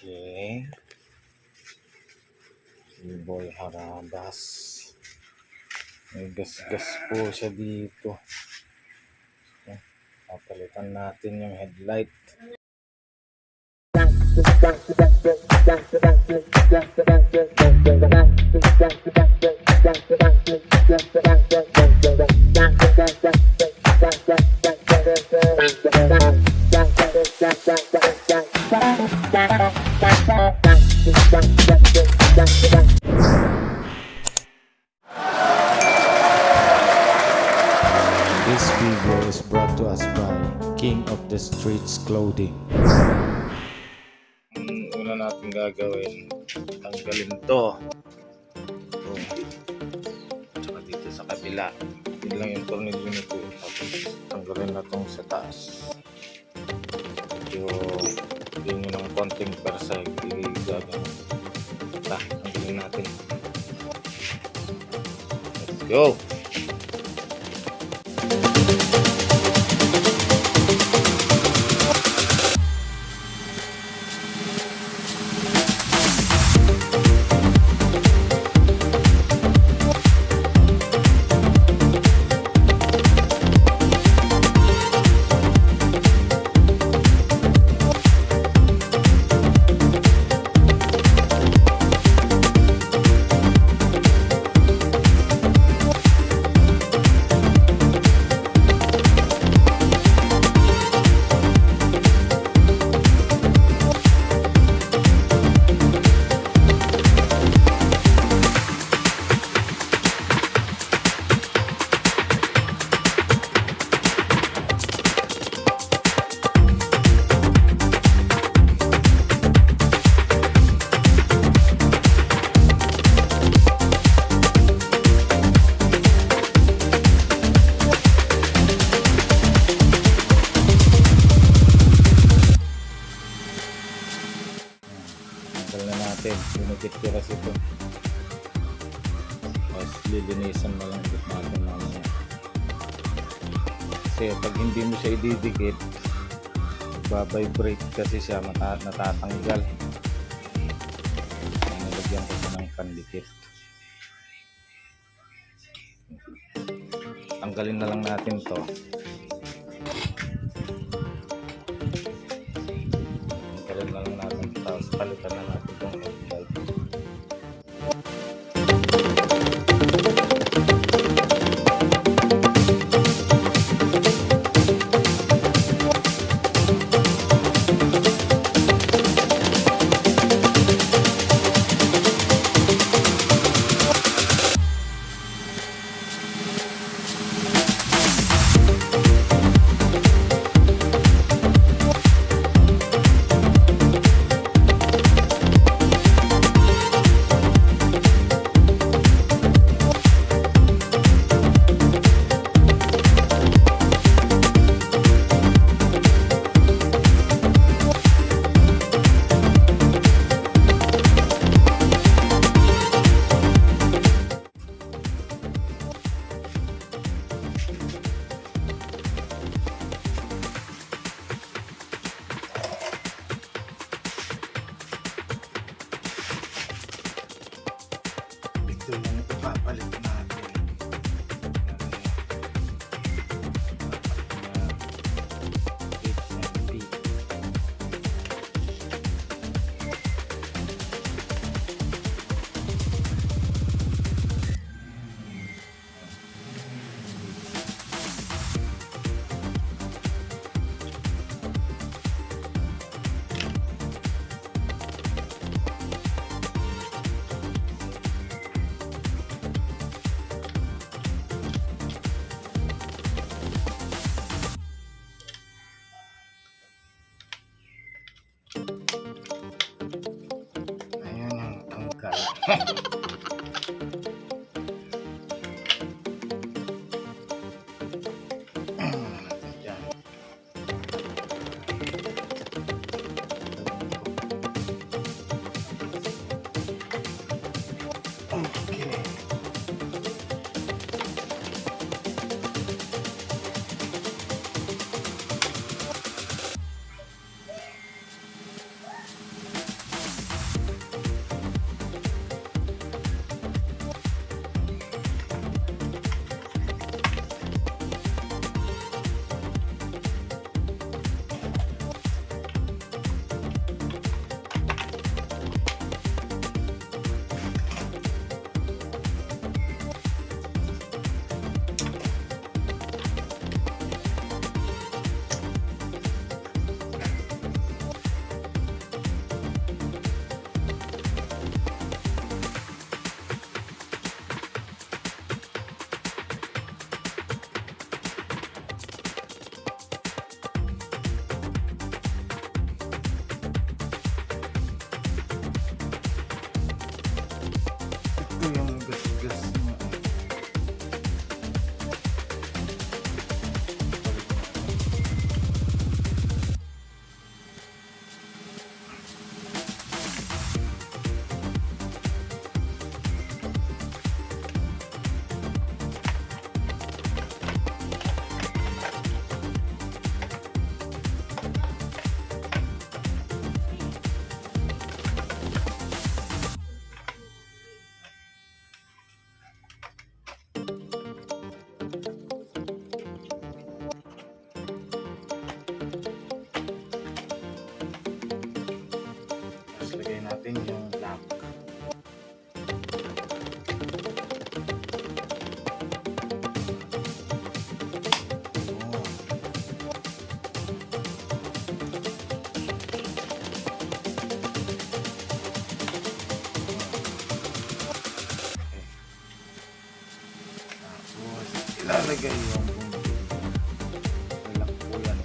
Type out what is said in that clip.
Okay. Si Boy Harabas. May gas-gas po siya dito. Okay. Papalitan natin yung headlight. This video is brought to us by King of the Streets Clothing. Ang una natin gagawin, tanggalin to. Ito. Tsaka dito sa kabila. Yun lang yung tornilyo nito. Tapos tanggalin na tong sa taas. Medyo yun yung ng konting persa. Gagawin. Tanggalin natin. Let's go! Binukit ko kasi ito. Tapos lilinisan mo lang ulit natin mamaya. Kasi pag hindi mo siya ididikit, babibrate kasi siya, natatanggal. Nilagyan ko siya ng pandikit. Tanggalin na lang natin to. Tanggalin na lang natin, tapos palitan na natin itong headlight. Ito yung ipapalit natin. Ayan yung tanggal. Okay. ilalagay yung ilang po yan.